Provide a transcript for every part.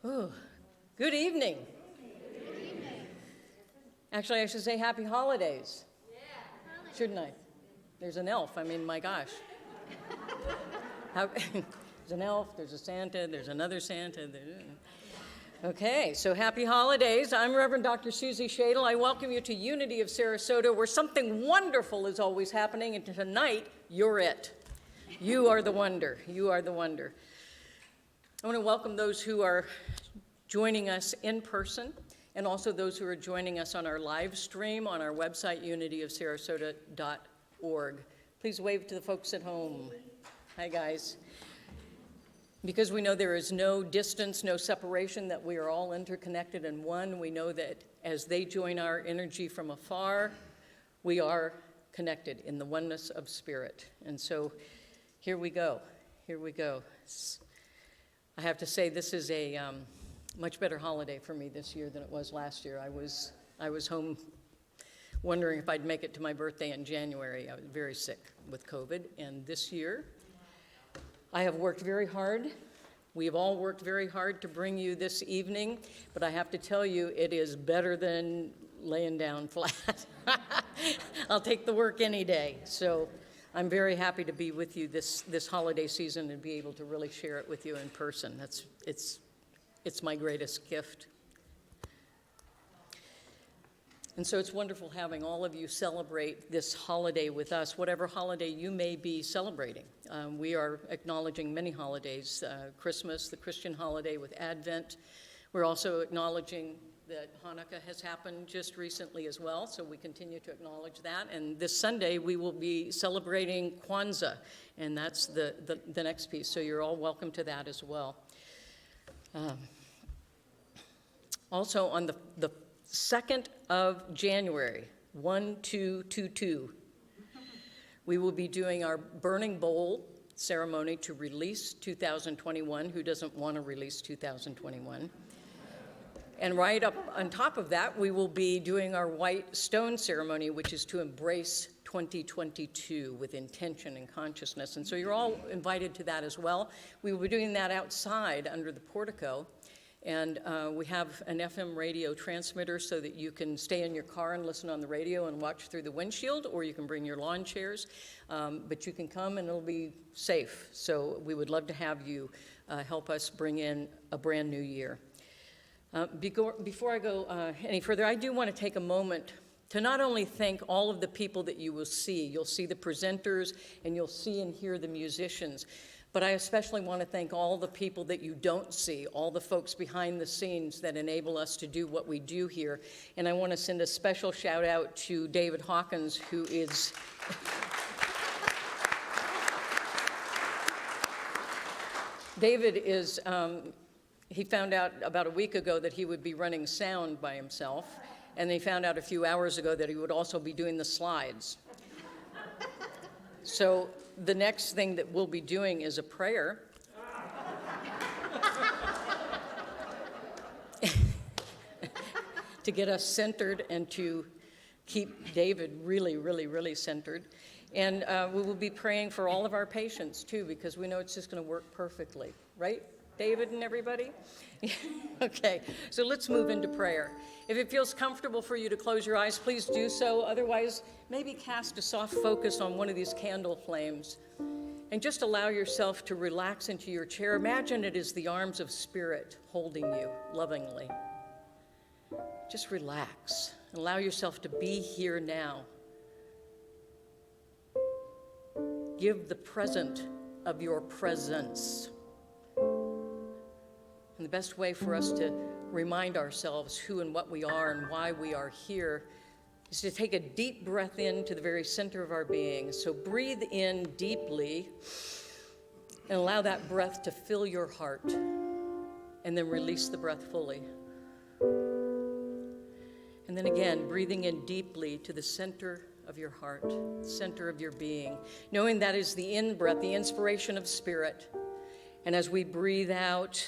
Oh, good evening. Good evening. Actually, I should say happy holidays. Yeah. Shouldn't I? There's an elf. I mean, my gosh. There's an elf, there's a Santa, there's another Santa. Okay, so happy holidays. I'm Reverend Dr. Susie Shadle. I welcome you to Unity of Sarasota, where something wonderful is always happening, and tonight, you're it. You are the wonder. You are the wonder. I want to welcome those who are joining us in person, and also those who are joining us on our live stream on our website, unityofsarasota.org. Please wave to the folks at home. Hi, guys. Because we know there is no distance, no separation, that we are all interconnected in one, we know that as they join our energy from afar, we are connected in the oneness of spirit. And so here we go. Here we go. I have to say, this is a much better holiday for me this year than it was last year. I was home wondering if I'd make it to my birthday in January. I was very sick with COVID, and this year I have worked very hard. We've all worked very hard to bring you this evening, but I have to tell you, it is better than laying down flat. I'll take the work any day. So I'm very happy to be with you this holiday season and be able to really share it with you in person. It's my greatest gift. And so it's wonderful having all of you celebrate this holiday with us, whatever holiday you may be celebrating. We are acknowledging many holidays, Christmas, the Christian holiday with Advent. We're also acknowledging that Hanukkah has happened just recently as well, so we continue to acknowledge that. And this Sunday, we will be celebrating Kwanzaa, and that's the next piece, so you're all welcome to that as well. Also, on the 2nd of January, 1-2-2-2, we will be doing our Burning Bowl ceremony to release 2021. Who doesn't want to release 2021? And right up on top of that, we will be doing our White Stone ceremony, which is to embrace 2022 with intention and consciousness. And so you're all invited to that as well. We will be doing that outside under the portico. And we have an FM radio transmitter so that you can stay in your car and listen on the radio and watch through the windshield, or you can bring your lawn chairs. But you can come and it'll be safe. So we would love to have you help us bring in a brand new year. Before I go any further, I do want to take a moment to not only thank all of the people that you will see. You'll see the presenters and you'll see and hear the musicians. But I especially want to thank all the people that you don't see, all the folks behind the scenes that enable us to do what we do here. And I want to send a special shout out to David Hawkins, who is... David is... He found out about a week ago that he would be running sound by himself, and he found out a few hours ago that he would also be doing the slides. So the next thing that we'll be doing is a prayer. To get us centered and to keep David really, really, really centered. And we will be praying for all of our patients, too, because we know it's just going to work perfectly, right? David and everybody? Okay, so let's move into prayer. If it feels comfortable for you to close your eyes, please do so. Otherwise, maybe cast a soft focus on one of these candle flames and just allow yourself to relax into your chair. Imagine it is the arms of Spirit holding you lovingly. Just relax. Allow yourself to be here now. Give the present of your presence. And the best way for us to remind ourselves who and what we are and why we are here is to take a deep breath in to the very center of our being. So breathe in deeply and allow that breath to fill your heart, and then release the breath fully. And then again, breathing in deeply to the center of your heart, center of your being, knowing that is the in-breath, the inspiration of Spirit. And as we breathe out,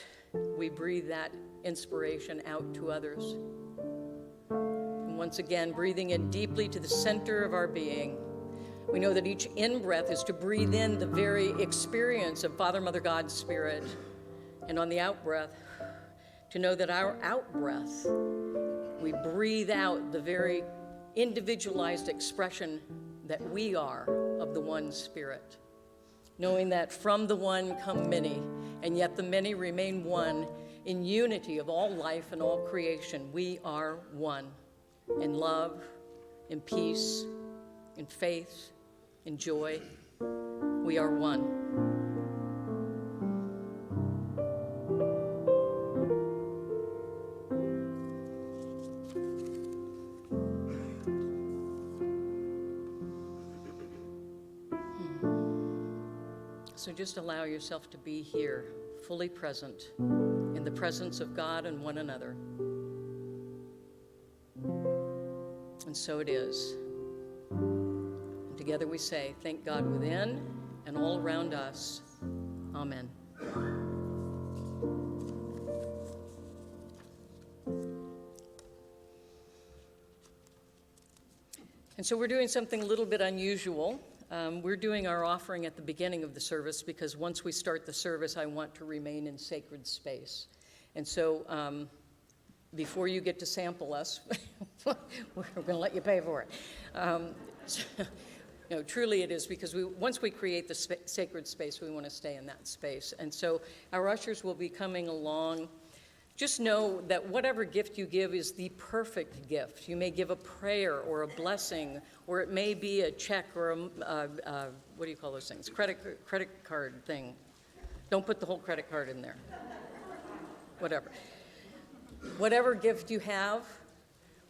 we breathe that inspiration out to others. And once again, breathing in deeply to the center of our being. We know that each in-breath is to breathe in the very experience of Father, Mother, God, Spirit. And on the out-breath, to know that our out-breath, we breathe out the very individualized expression that we are of the one Spirit, knowing that from the one come many, and yet the many remain one in unity of all life and all creation. We are one in love, in peace, in faith, in joy. We are one. So just allow yourself to be here, fully present, in the presence of God and one another. And so it is. And together we say, thank God within and all around us. Amen. And so we're doing something a little bit unusual. We're doing our offering at the beginning of the service because once we start the service, I want to remain in sacred space. And so before you get to sample us, we're going to let you pay for it. No, truly it is because once we create the sacred space, we want to stay in that space. And so our ushers will be coming along. Just know that whatever gift you give is the perfect gift. You may give a prayer or a blessing, or it may be a check or a what do you call those things? Credit card thing. Don't put the whole credit card in there. Whatever. Whatever gift you have,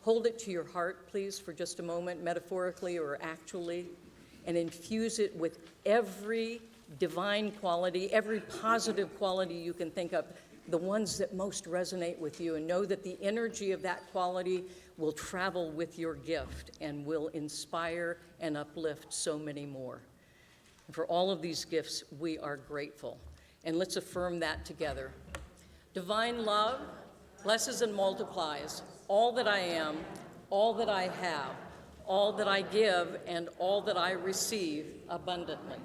hold it to your heart, please, for just a moment, metaphorically or actually, and infuse it with every divine quality, every positive quality you can think of, the ones that most resonate with you, and know that the energy of that quality will travel with your gift and will inspire and uplift so many more. And for all of these gifts, we are grateful. And let's affirm that together. Divine love blesses and multiplies all that I am, all that I have, all that I give, and all that I receive abundantly.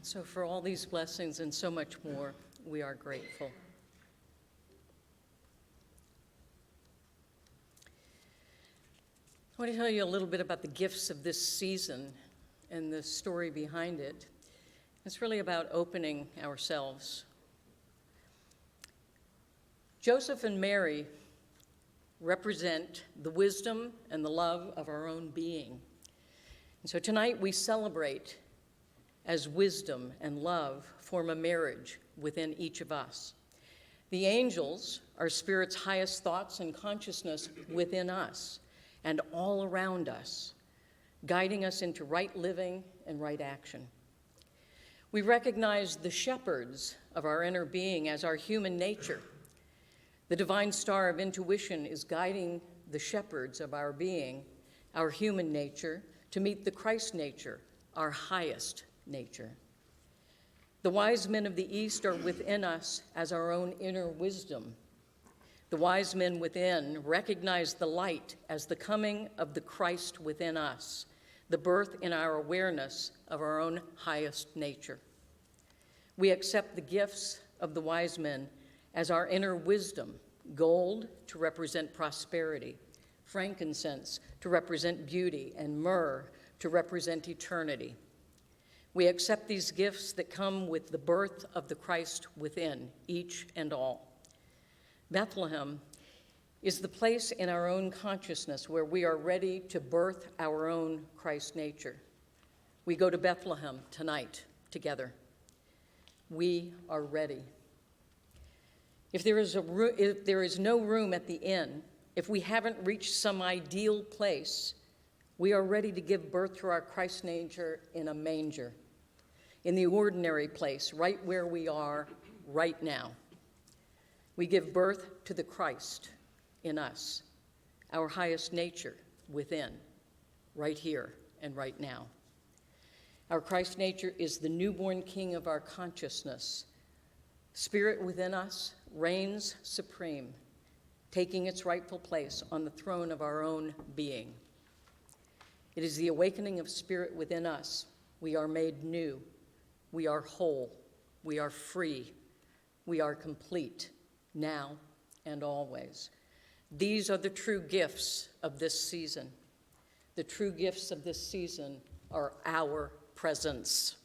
So for all these blessings and so much more, we are grateful. I want to tell you a little bit about the gifts of this season and the story behind it. It's really about opening ourselves. Joseph and Mary represent the wisdom and the love of our own being. And so tonight we celebrate as wisdom and love form a marriage within each of us. The angels are Spirit's highest thoughts and consciousness within us and all around us, guiding us into right living and right action. We recognize the shepherds of our inner being as our human nature. The divine star of intuition is guiding the shepherds of our being, our human nature, to meet the Christ nature, our highest nature. The wise men of the East are within us as our own inner wisdom. The wise men within recognize the light as the coming of the Christ within us, the birth in our awareness of our own highest nature. We accept the gifts of the wise men as our inner wisdom, gold to represent prosperity, frankincense to represent beauty, and myrrh to represent eternity. We accept these gifts that come with the birth of the Christ within, each and all. Bethlehem is the place in our own consciousness where we are ready to birth our own Christ nature. We go to Bethlehem tonight together. We are ready. If there is no room at the inn, if we haven't reached some ideal place, we are ready to give birth to our Christ nature in a manger, in the ordinary place, right where we are right now. We give birth to the Christ in us, our highest nature within, right here and right now. Our Christ nature is the newborn king of our consciousness. Spirit within us reigns supreme, taking its rightful place on the throne of our own being. It is the awakening of spirit within us. We are made new. We are whole. We are free. We are complete, now and always. These are the true gifts of this season. The true gifts of this season are our presence.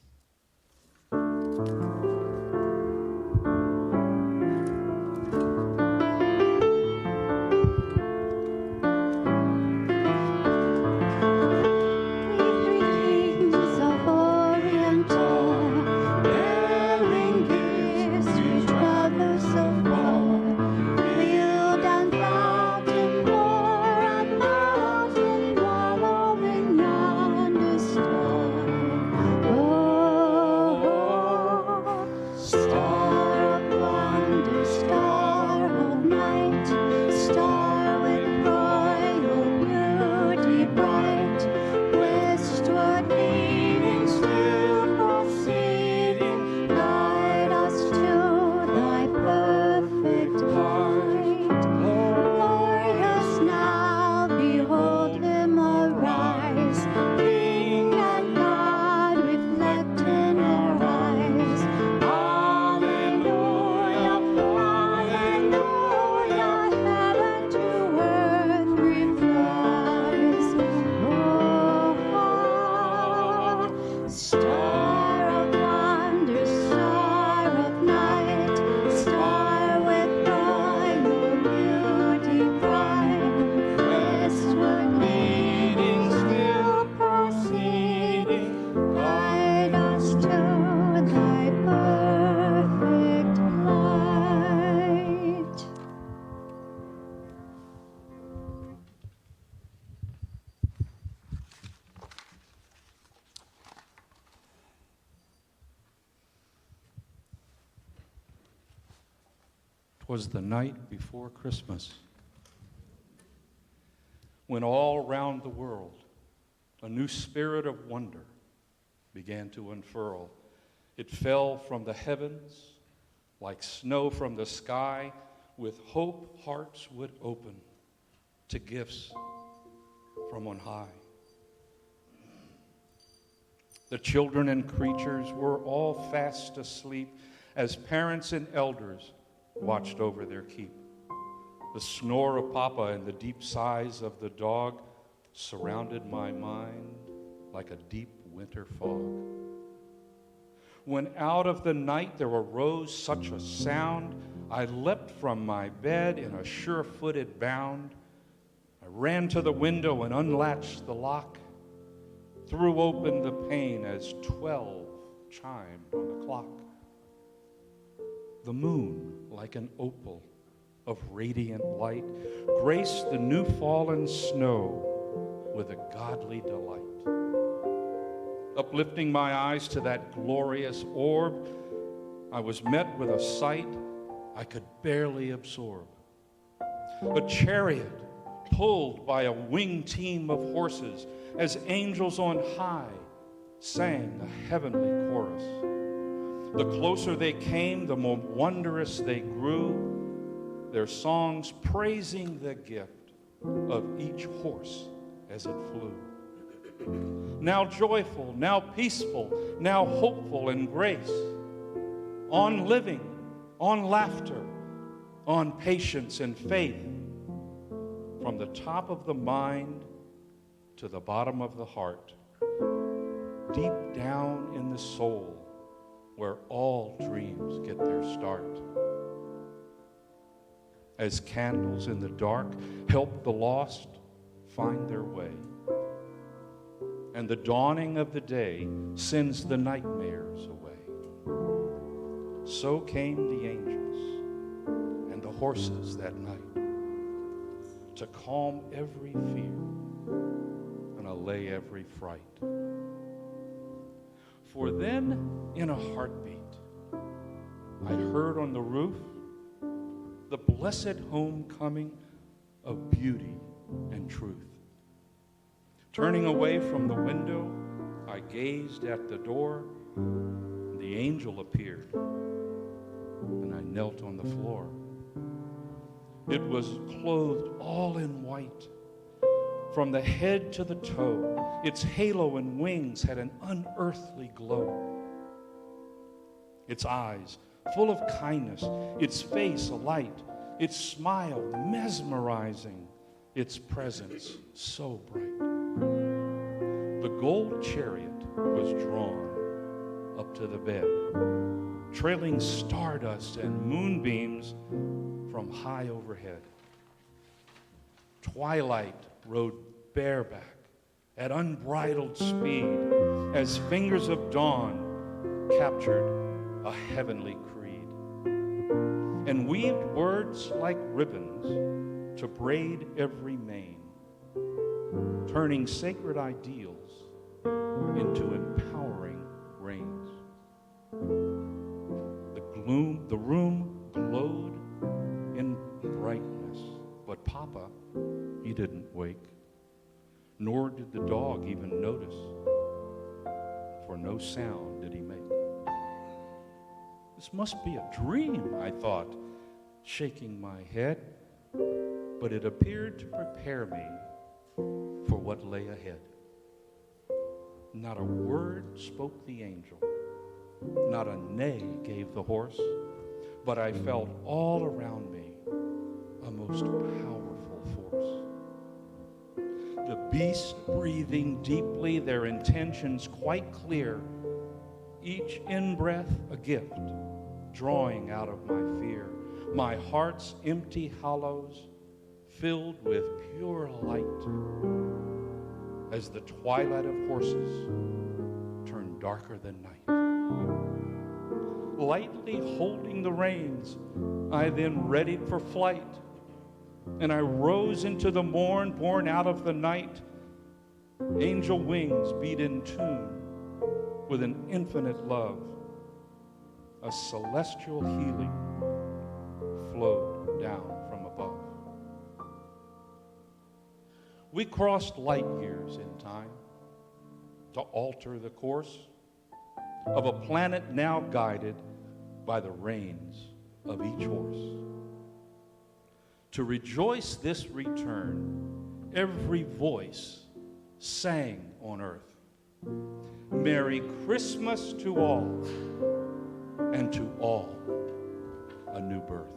Was the night before Christmas, when all around the world a new spirit of wonder began to unfurl. It fell from the heavens like snow from the sky. With hope, hearts would open to gifts from on high. The children and creatures were all fast asleep as parents and elders watched over their keep. The snore of Papa and the deep sighs of the dog surrounded my mind like a deep winter fog. When out of the night there arose such a sound, I leapt from my bed in a sure-footed bound. I ran to the window and unlatched the lock, threw open the pane as 12 chimed on the clock. The moon, like an opal of radiant light, graced the new-fallen snow with a godly delight. Uplifting my eyes to that glorious orb, I was met with a sight I could barely absorb. A chariot pulled by a winged team of horses as angels on high sang a heavenly chorus. The closer they came, the more wondrous they grew, their songs praising the gift of each horse as it flew. Now joyful, now peaceful, now hopeful in grace, on living, on laughter, on patience and faith, from the top of the mind to the bottom of the heart, deep down in the soul, where all dreams get their start. As candles in the dark help the lost find their way, and the dawning of the day sends the nightmares away, so came the angels and the horses that night to calm every fear and allay every fright. For then, in a heartbeat, I heard on the roof the blessed homecoming of beauty and truth. Turning away from the window, I gazed at the door. The angel appeared, and I knelt on the floor. It was clothed all in white, from the head to the toe. Its halo and wings had an unearthly glow. Its eyes full of kindness, its face alight, its smile mesmerizing, its presence so bright. The gold chariot was drawn up to the bed, trailing stardust and moonbeams from high overhead. Twilight rode bareback at unbridled speed as fingers of dawn captured a heavenly creed and weaved words like ribbons to braid every mane, turning sacred ideals into empowering reins. The room glowed in brightness, but Papa, he didn't wake, nor did the dog even notice, for no sound did he make. This must be a dream, I thought, shaking my head, but it appeared to prepare me for what lay ahead. Not a word spoke the angel, not a neigh gave the horse, but I felt all around me a most powerful force. The beasts breathing deeply, their intentions quite clear, each in-breath a gift, drawing out of my fear, my heart's empty hollows filled with pure light, as the twilight of horses turned darker than night. Lightly holding the reins, I then readied for flight, and I rose into the morn, born out of the night. Angel wings beat in tune with an infinite love. A celestial healing flowed down from above. We crossed light years in time to alter the course of a planet now guided by the reins of each horse. To rejoice this return, every voice sang on earth, Merry Christmas to all. and to all a new birth.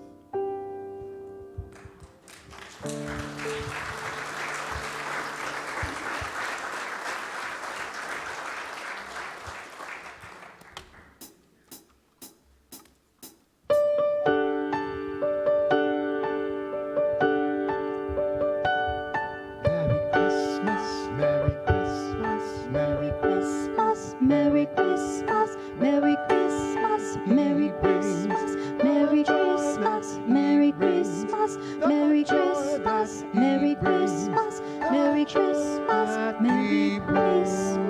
Merry Christmas, Merry Christmas, Merry Christmas, Merry Christmas, Merry Christmas, Merry Christmas, Merry Christmas, Merry Christmas, Merry Christmas.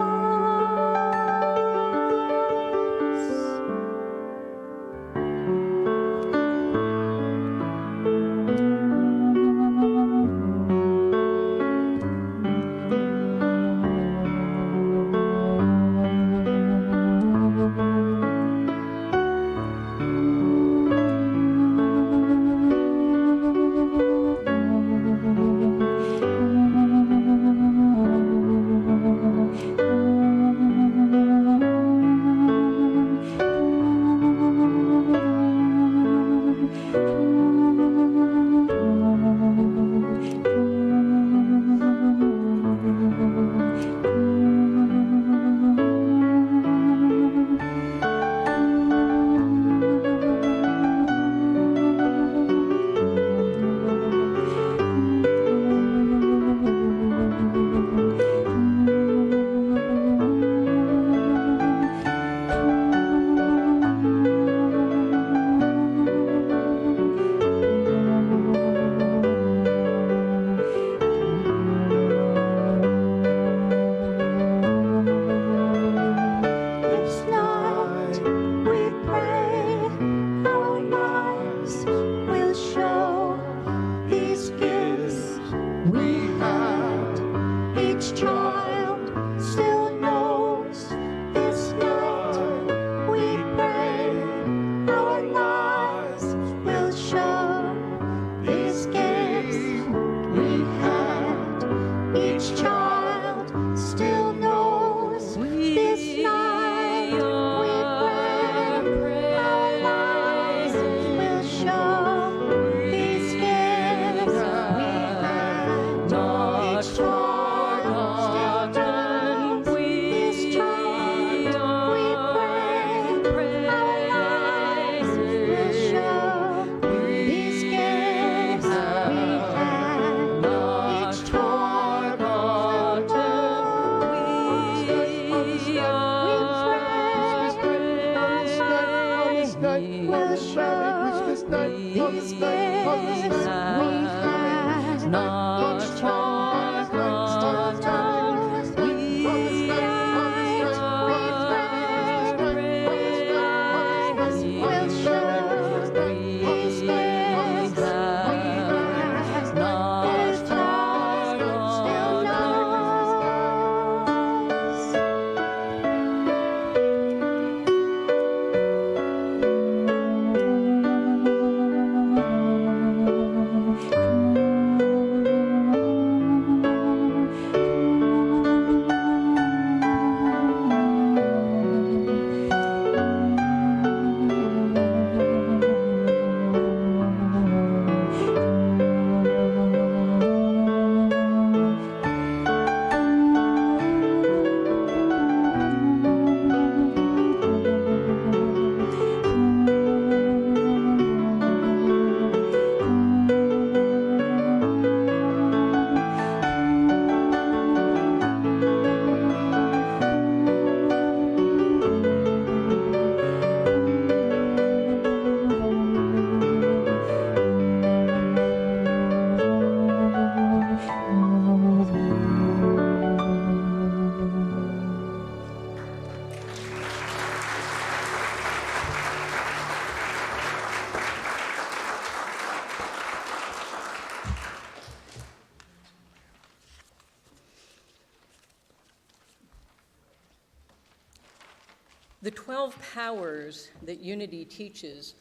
The 12 powers that unity teaches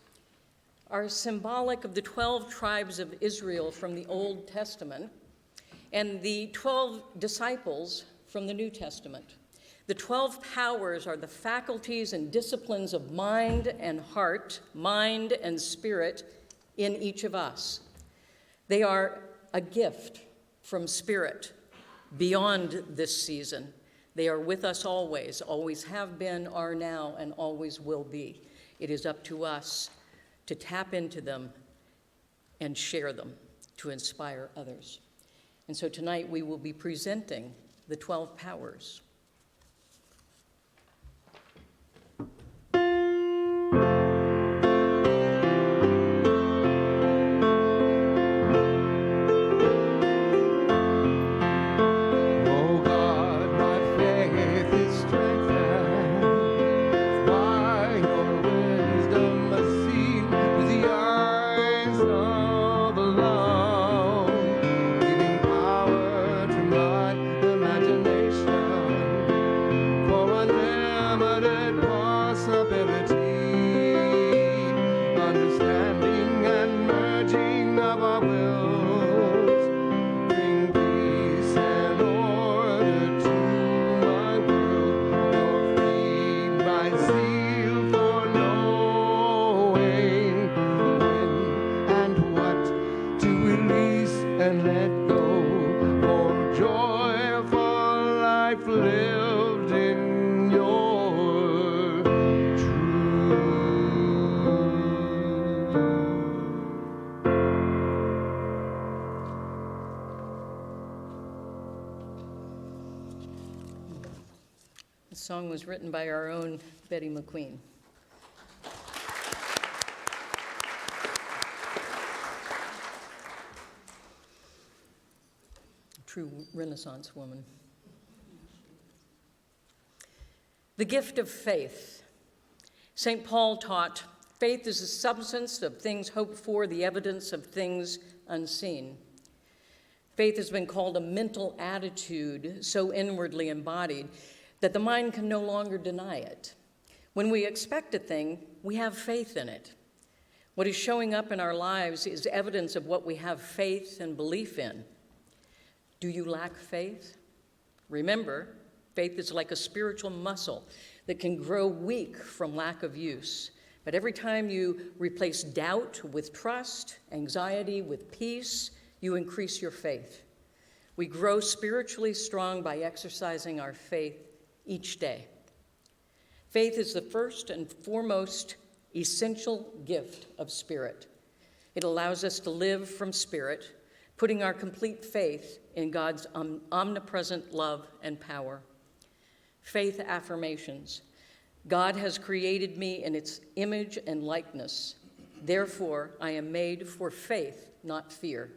are symbolic of the 12 tribes of Israel from the Old Testament and the 12 disciples from the New Testament. The 12 powers are the faculties and disciplines of mind and heart, mind and spirit in each of us. They are a gift from Spirit beyond this season. They are with us always have been, are now, and always will be. It is up to us to tap into them and share them to inspire others. And so tonight we will be presenting the 12 powers. The song was written by our own Betty McQueen. True Renaissance woman. The gift of faith. St. Paul taught, faith is the substance of things hoped for, the evidence of things unseen. Faith has been called a mental attitude so inwardly embodied that the mind can no longer deny it. When we expect a thing, we have faith in it. What is showing up in our lives is evidence of what we have faith and belief in. Do you lack faith? Remember, faith is like a spiritual muscle that can grow weak from lack of use. But every time you replace doubt with trust, anxiety with peace, you increase your faith. We grow spiritually strong by exercising our faith each day. Faith is the first and foremost essential gift of Spirit. It allows us to live from Spirit, putting our complete faith in God's omnipresent love and power. Faith affirmations. God has created me in its image and likeness. Therefore, I am made for faith, not fear.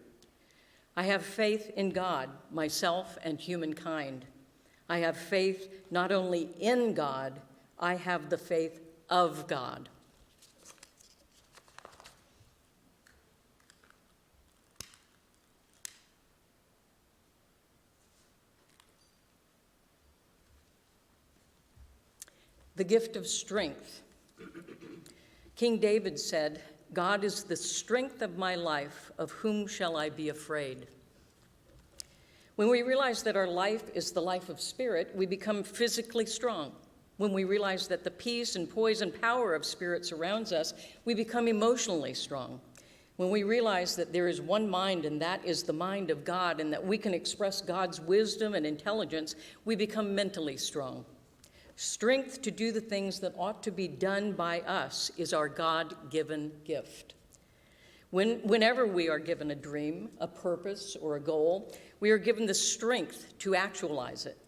I have faith in God, myself, and humankind. I have faith not only in God, I have the faith of God. The gift of strength. King David said, God is the strength of my life, of whom shall I be afraid? When we realize that our life is the life of Spirit, we become physically strong. When we realize that the peace and poise and power of Spirit surrounds us, we become emotionally strong. When we realize that there is one mind and that is the mind of God and that we can express God's wisdom and intelligence, we become mentally strong. Strength to do the things that ought to be done by us is our God-given gift. Whenever we are given a dream, a purpose, or a goal, we are given the strength to actualize it.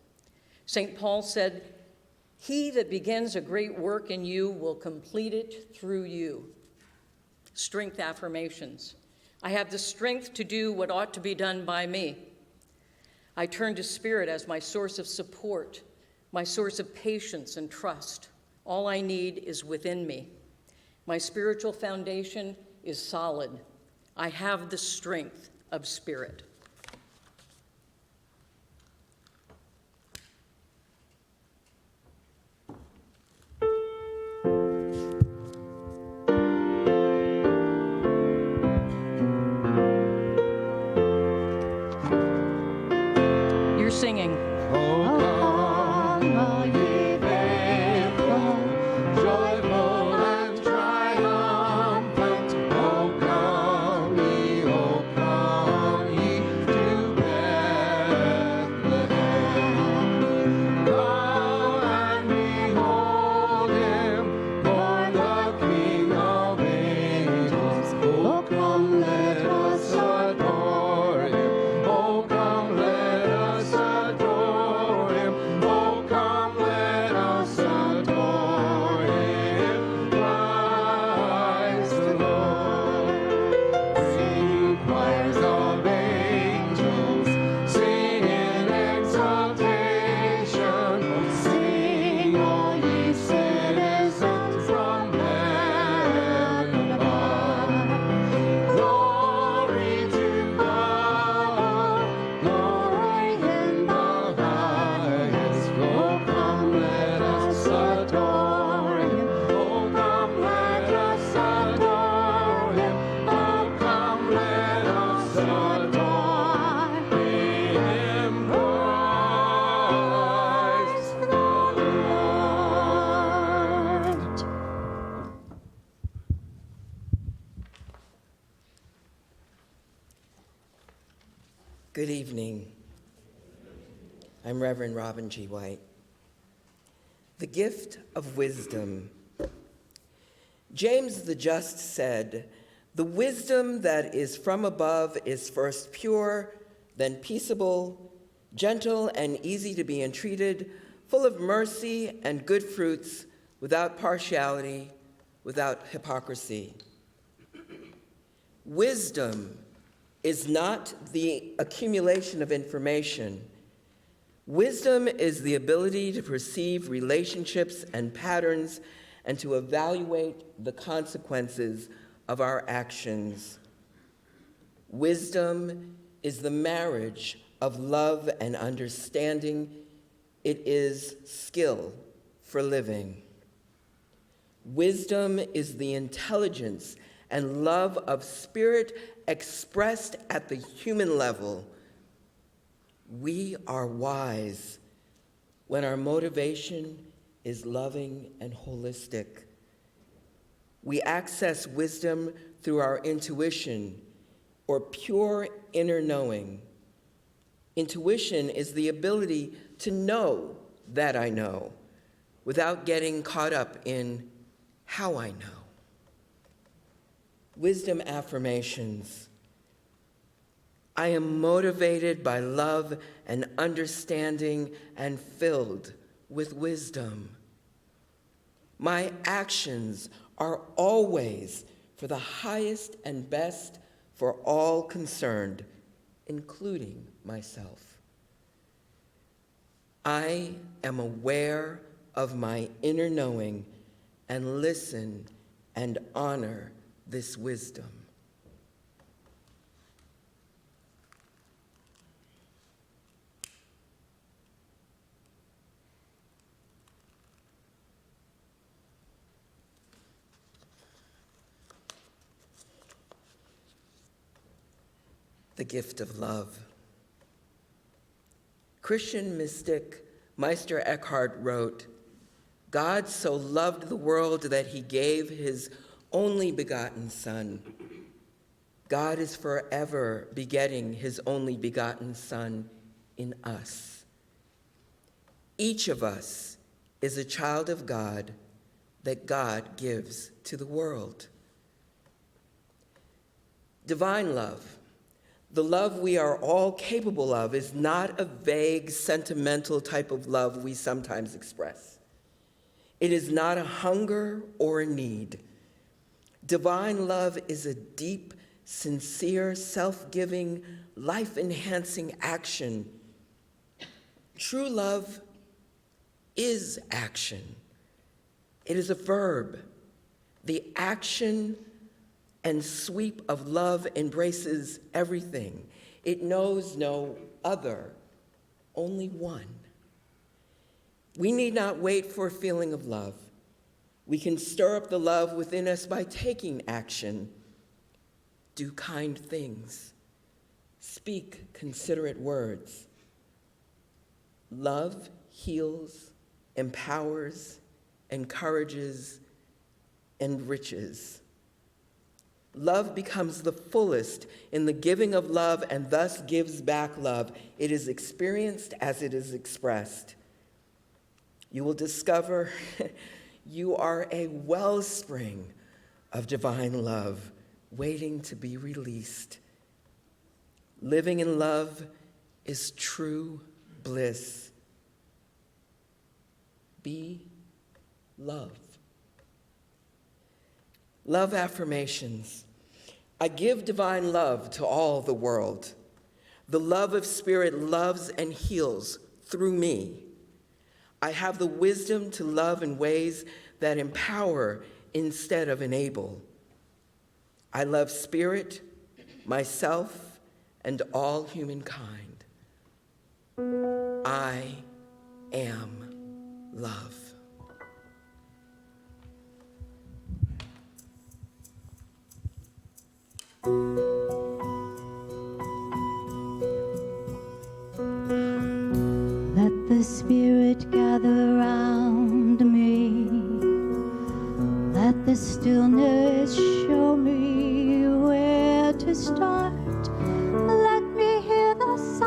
St. Paul said, "He that begins a great work in you will complete it through you." Strength affirmations. I have the strength to do what ought to be done by me. I turn to Spirit as my source of support, my source of patience and trust. All I need is within me. My spiritual foundation is solid. I have the strength of Spirit. You're singing. Oh, come, all Good evening. I'm Reverend Robin G. White. The gift of wisdom. James the Just said, "The wisdom that is from above is first pure, then peaceable, gentle and easy to be entreated, full of mercy and good fruits, without partiality, without hypocrisy." Wisdom is not the accumulation of information. Wisdom is the ability to perceive relationships and patterns and to evaluate the consequences of our actions. Wisdom is the marriage of love and understanding. It is skill for living. Wisdom is the intelligence and love of spirit expressed at the human level. We are wise when our motivation is loving and holistic. We access wisdom through our intuition or pure inner knowing. Intuition is the ability to know that I know without getting caught up in how I know. Wisdom affirmations. I am motivated by love and understanding and filled with wisdom. My actions are always for the highest and best for all concerned, including myself. I am aware of my inner knowing and listen and honor this wisdom. The gift of love. Christian mystic Meister Eckhart wrote, "God so loved the world that he gave his only begotten Son. God is forever begetting his only begotten Son in us. Each of us is a child of God that God gives to the world." Divine love, the love we are all capable of, is not a vague, sentimental type of love we sometimes express. It is not a hunger or a need. Divine love is a deep, sincere, self-giving, life-enhancing action. True love is action. It is a verb. The action and sweep of love embraces everything. It knows no other, only one. We need not wait for a feeling of love. We can stir up the love within us by taking action. Do kind things. Speak considerate words. Love heals, empowers, encourages, enriches. Love becomes the fullest in the giving of love and thus gives back love. It is experienced as it is expressed. You will discover you are a wellspring of divine love waiting to be released. Living in love is true bliss. Be love. Love affirmations. I give divine love to all the world. The love of Spirit loves and heals through me. I have the wisdom to love in ways that empower instead of enable. I love Spirit, myself, and all humankind. I am love. Let the Spirit gather round me. Let the stillness show me where to start. Let me hear the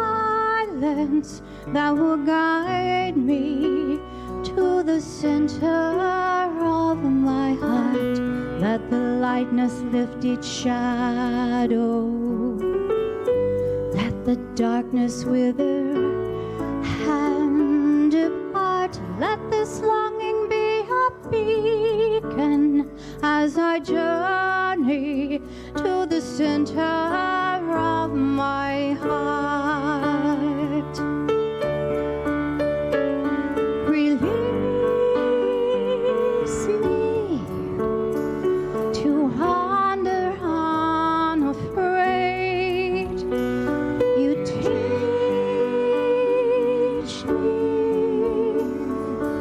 presence that will guide me to the center of my heart. Let the lightness lift its shadow. Let the darkness wither and depart. Let this longing be a beacon as I journey to the center of my heart. Release me to wander unafraid. You teach me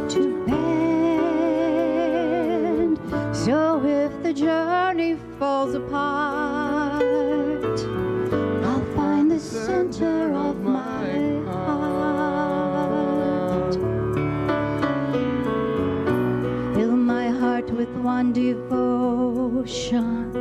to bend. So if the journey falls apart, I'll find the center of my heart. Fill my heart with one devotion,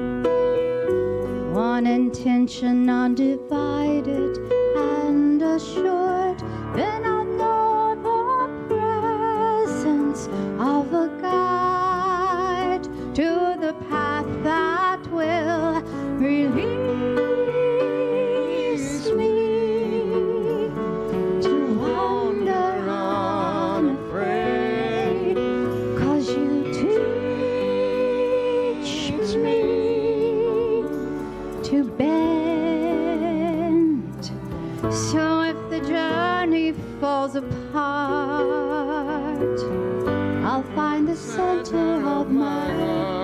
one intention, undivided and assured. Then I'll know the presence of a guide to the path that will release me to wander unafraid. 'Cause you teach me to bend. So if the journey falls apart, I'll find the center of my heart.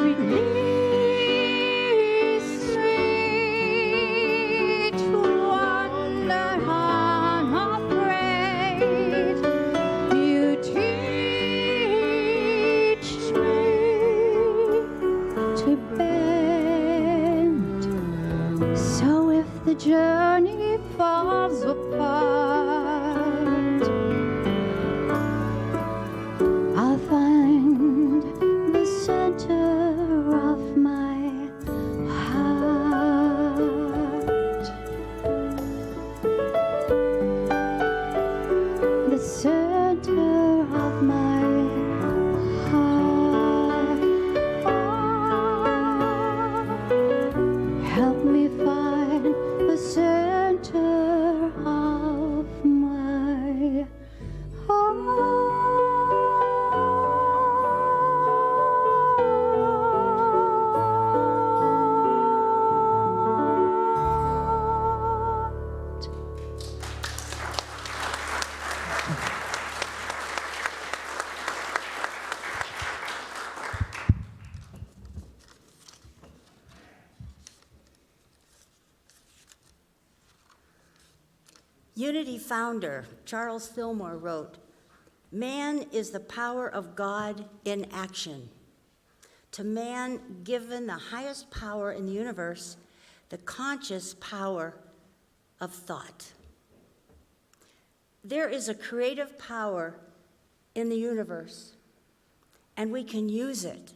Release me to wander unafraid. You teach me to bend. So if the journey falls apart, I'll find the center of my heart. The center of my heart. Help me find the center of my heart. Unity founder Charles Fillmore wrote, "Man is the power of God in action. To man given the highest power in the universe, the conscious power of thought." There is a creative power in the universe, and we can use it.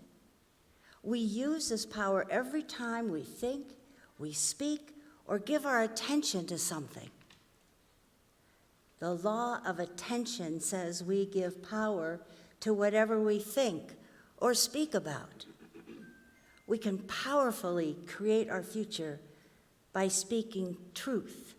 We use this power every time we think, we speak, or give our attention to something. The law of attention says we give power to whatever we think or speak about. We can powerfully create our future by speaking truth,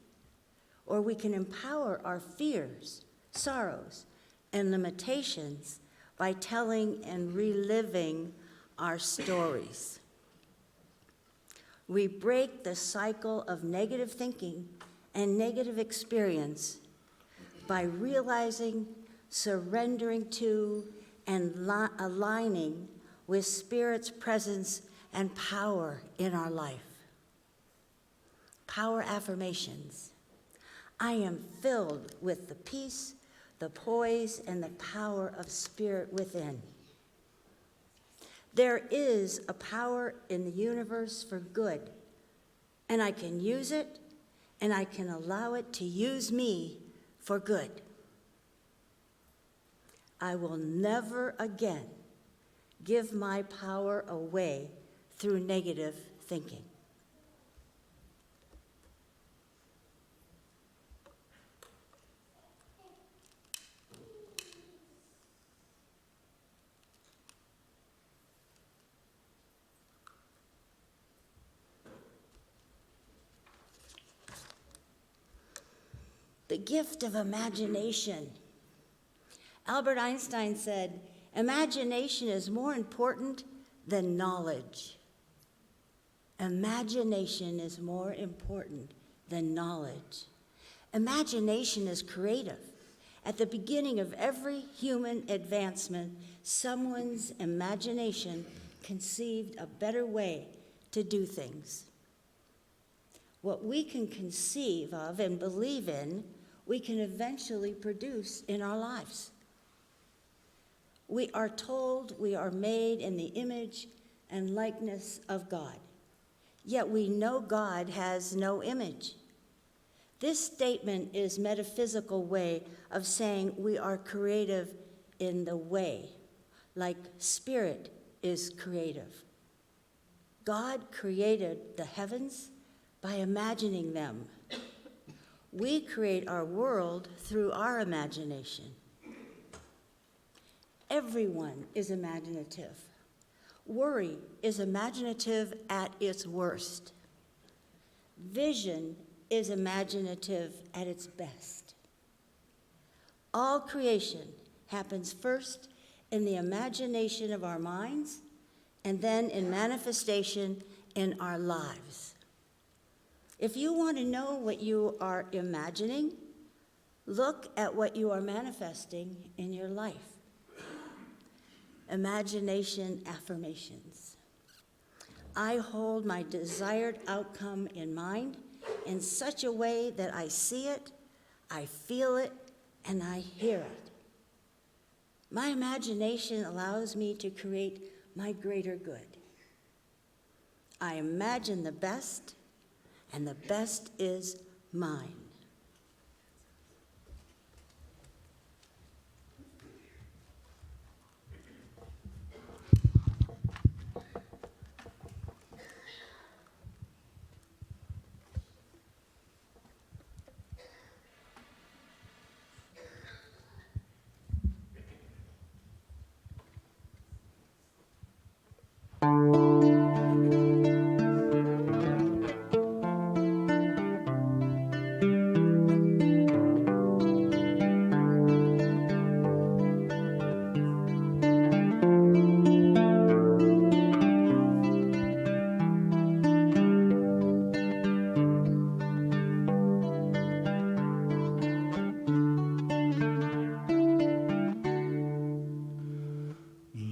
or we can empower our fears, sorrows, and limitations by telling and reliving our stories. We break the cycle of negative thinking and negative experience by realizing, surrendering to, and aligning with Spirit's presence and power in our life. Power affirmations. I am filled with the peace, the poise, and the power of Spirit within. There is a power in the universe for good, and I can use it, and I can allow it to use me for good. I will never again give my power away through negative thinking. The gift of imagination. Albert Einstein said, imagination is more important than knowledge. Imagination is more important than knowledge. Imagination is creative. At the beginning of every human advancement, someone's imagination conceived a better way to do things. What we can conceive of and believe in, we can eventually produce in our lives. We are told we are made in the image and likeness of God, yet we know God has no image. This statement is a metaphysical way of saying we are creative in the way, like spirit is creative. God created the heavens by imagining them. We create our world through our imagination. Everyone is imaginative. Worry is imaginative at its worst. Vision is imaginative at its best. All creation happens first in the imagination of our minds and then in manifestation in our lives. If you want to know what you are imagining, look at what you are manifesting in your life. Imagination affirmations. I hold my desired outcome in mind in such a way that I see it, I feel it, and I hear it. My imagination allows me to create my greater good. I imagine the best, and the best is mine.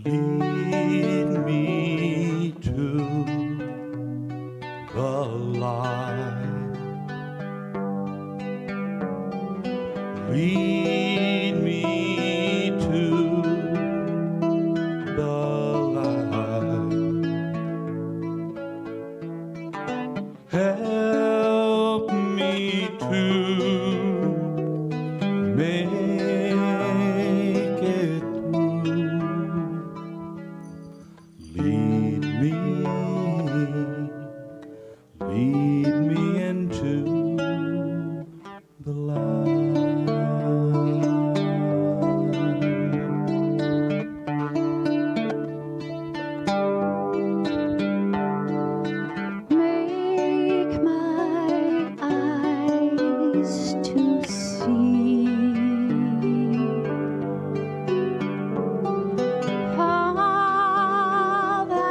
Lead me to the light. Lead me to the light. Help me to make it through. Lead me into the light. Make my eyes to see all that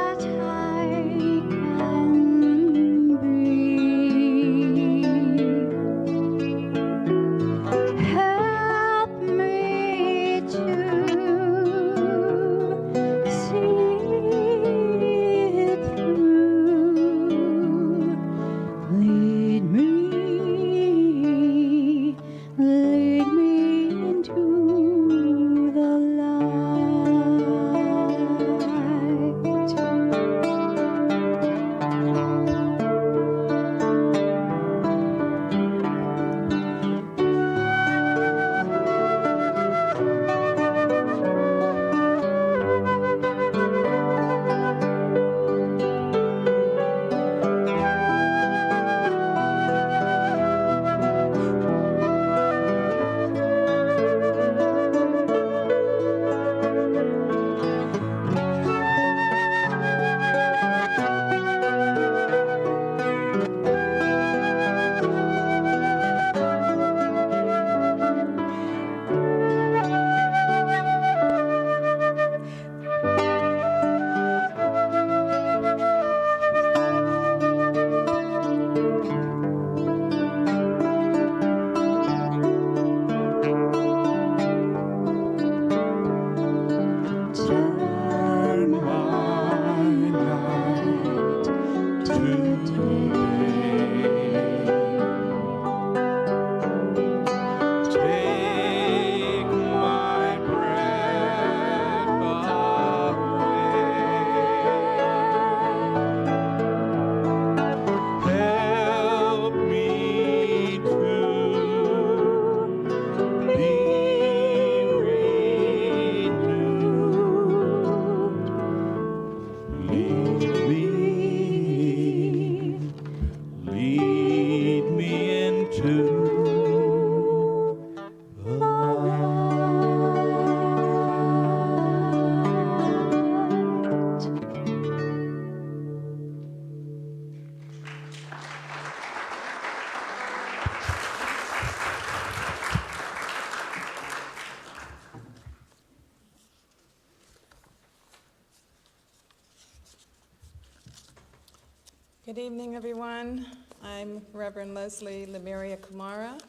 Good evening, everyone. I'm Reverend Leslie Lemuria Kumara.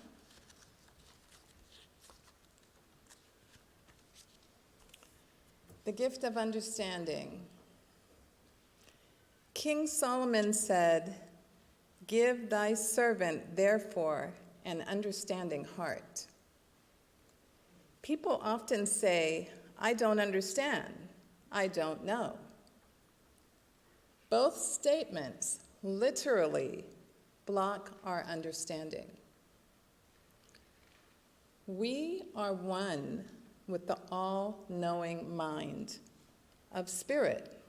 The gift of understanding. King Solomon said, "Give thy servant, therefore, an understanding heart." People often say, "I don't understand. I don't know." Both statements literally block our understanding. We are one with the all-knowing mind of spirit.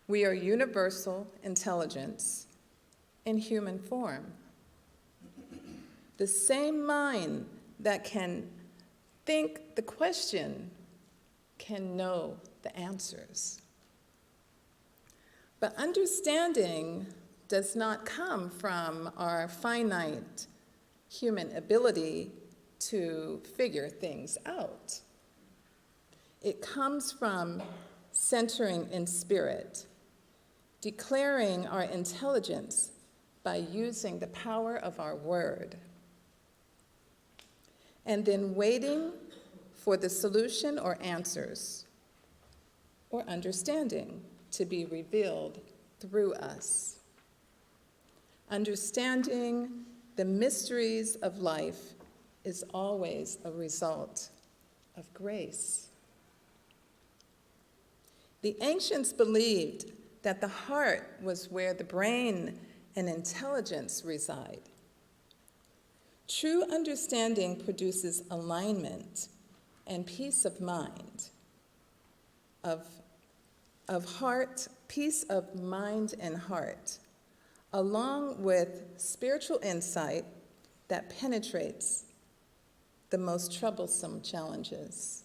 We are universal intelligence in human form. The same mind that can think the question can know the answers. But understanding does not come from our finite human ability to figure things out. It comes from centering in spirit, declaring our intelligence by using the power of our word, and then waiting for the solution or answers or understanding to be revealed through us. Understanding the mysteries of life is always a result of grace. The ancients believed that the heart was where the brain and intelligence reside. True understanding produces alignment and peace of mind, of heart, peace of mind and heart, along with spiritual insight that penetrates the most troublesome challenges.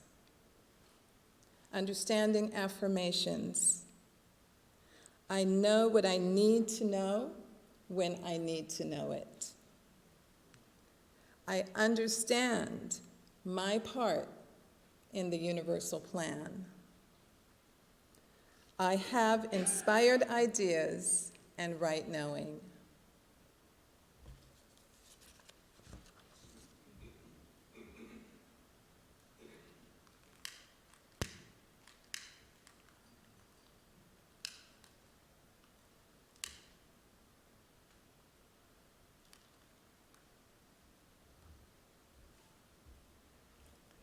Understanding affirmations. I know what I need to know when I need to know it. I understand my part in the universal plan. I have inspired ideas and right knowing.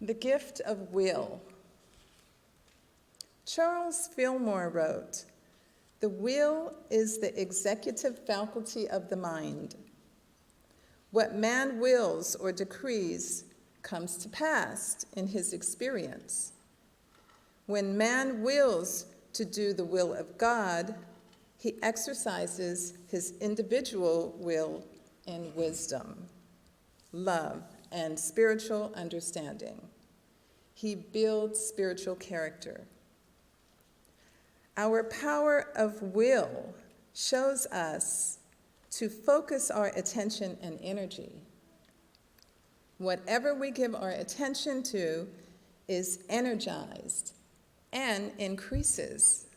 The gift of will. Charles Fillmore wrote, "The will is the executive faculty of the mind. What man wills or decrees comes to pass in his experience. When man wills to do the will of God, he exercises his individual will in wisdom, love, and spiritual understanding. He builds spiritual character. Our power of will shows us to focus our attention and energy. Whatever we give our attention to is energized and increases.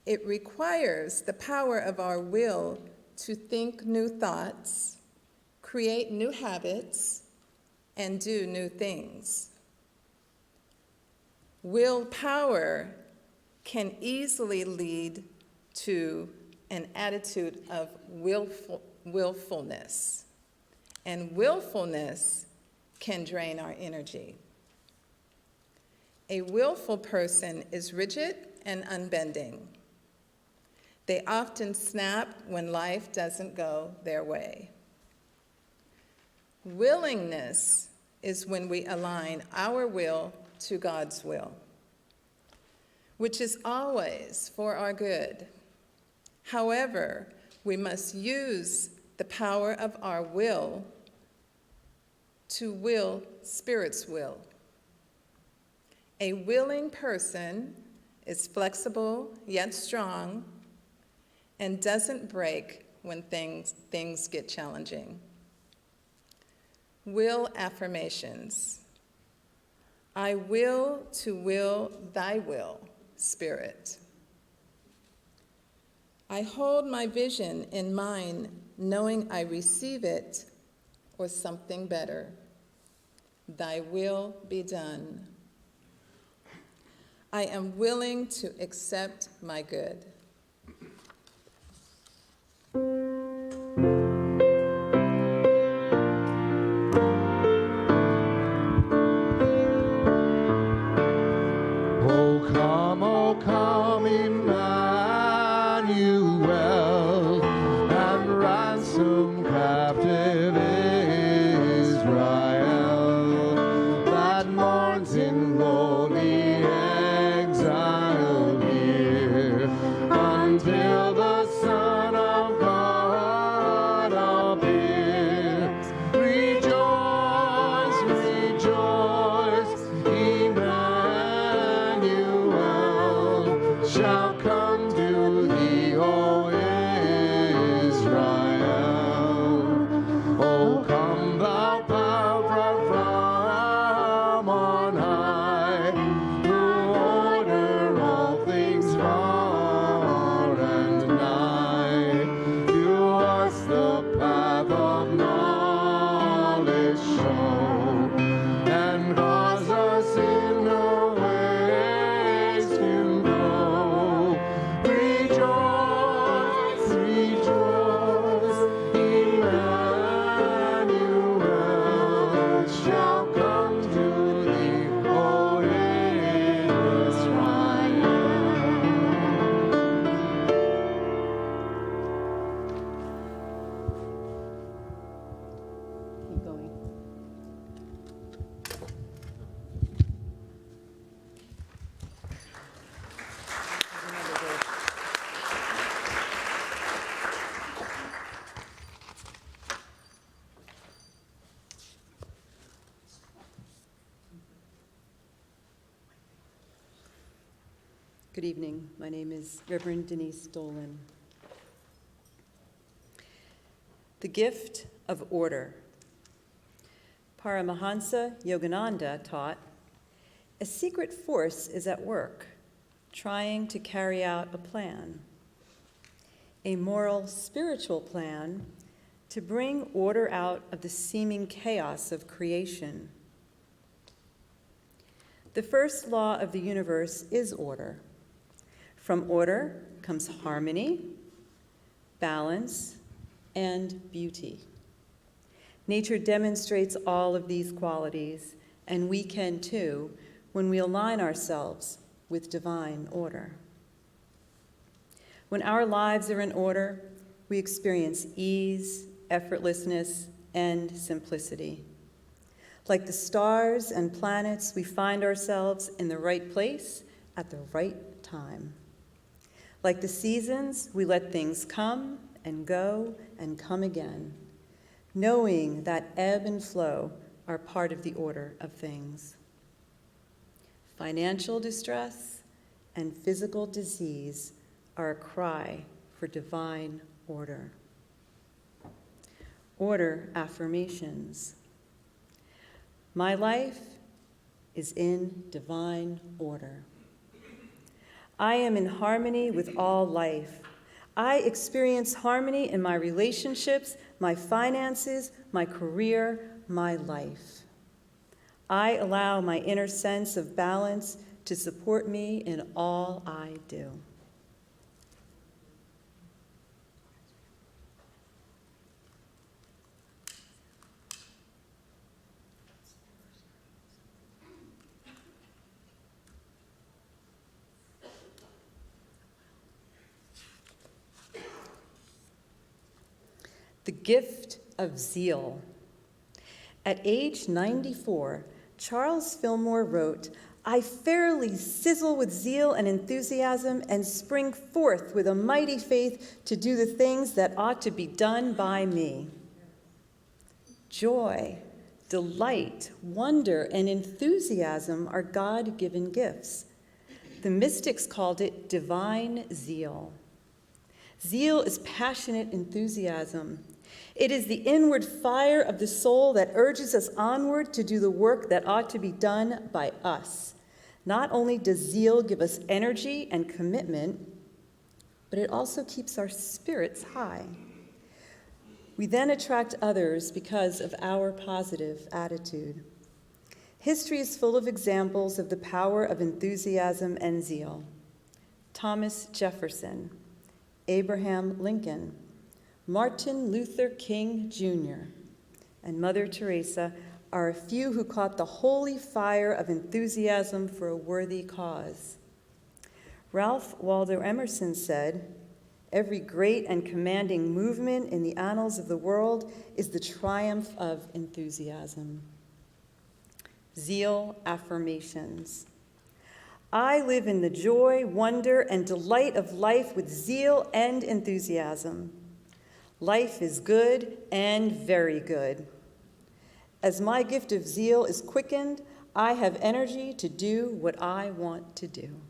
It requires the power of our will to think new thoughts, create new habits, and do new things. Willpower can easily lead to an attitude of willfulness, and willfulness can drain our energy. A willful person is rigid and unbending. They often snap when life doesn't go their way. Willingness is when we align our will to God's will, which is always for our good. However, we must use the power of our will to will Spirit's will. A willing person is flexible yet strong and doesn't break when things get challenging. Will affirmations. I will to will thy will, Spirit. I hold my vision in mind, knowing I receive it or something better. Thy will be done. I am willing to accept my good. Oh come, Emmanuel, and ransom captive Israel, that mourns in lowly exile here, until the Son of God appears. Rejoice, rejoice, Emmanuel shall come to thee, O Israel. O come, thou power from on high, who order all things far and nigh. To us the path of knowledge show, and cause us in the ways to go. Rejoice, rejoice, Emmanuel shall come to thee, O Israel. Keep going. Good evening. My name is Reverend Denise Dolan. The gift of order. Paramahansa Yogananda taught, a secret force is at work, trying to carry out a plan, a moral, spiritual plan to bring order out of the seeming chaos of creation. The first law of the universe is order. From order comes harmony, balance, and beauty. Nature demonstrates all of these qualities, and we can too when we align ourselves with divine order. When our lives are in order, we experience ease, effortlessness, and simplicity. Like the stars and planets, we find ourselves in the right place at the right time. Like the seasons, we let things come and go and come again, knowing that ebb and flow are part of the order of things. Financial distress and physical disease are a cry for divine order. Order affirmations. My life is in divine order. I am in harmony with all life. I experience harmony in my relationships, my finances, my career, my life. I allow my inner sense of balance to support me in all I do. The gift of zeal. At age 94, Charles Fillmore wrote, I fairly sizzle with zeal and enthusiasm and spring forth with a mighty faith to do the things that ought to be done by me. Joy, delight, wonder, and enthusiasm are God-given gifts. The mystics called it divine zeal. Zeal is passionate enthusiasm. It is the inward fire of the soul that urges us onward to do the work that ought to be done by us. Not only does zeal give us energy and commitment, but it also keeps our spirits high. We then attract others because of our positive attitude. History is full of examples of the power of enthusiasm and zeal. Thomas Jefferson, Abraham Lincoln, Martin Luther King Jr., and Mother Teresa are a few who caught the holy fire of enthusiasm for a worthy cause. Ralph Waldo Emerson said, "Every great and commanding movement in the annals of the world is the triumph of enthusiasm." Zeal affirmations. I live in the joy, wonder, and delight of life with zeal and enthusiasm. Life is good and very good. As my gift of zeal is quickened, I have energy to do what I want to do.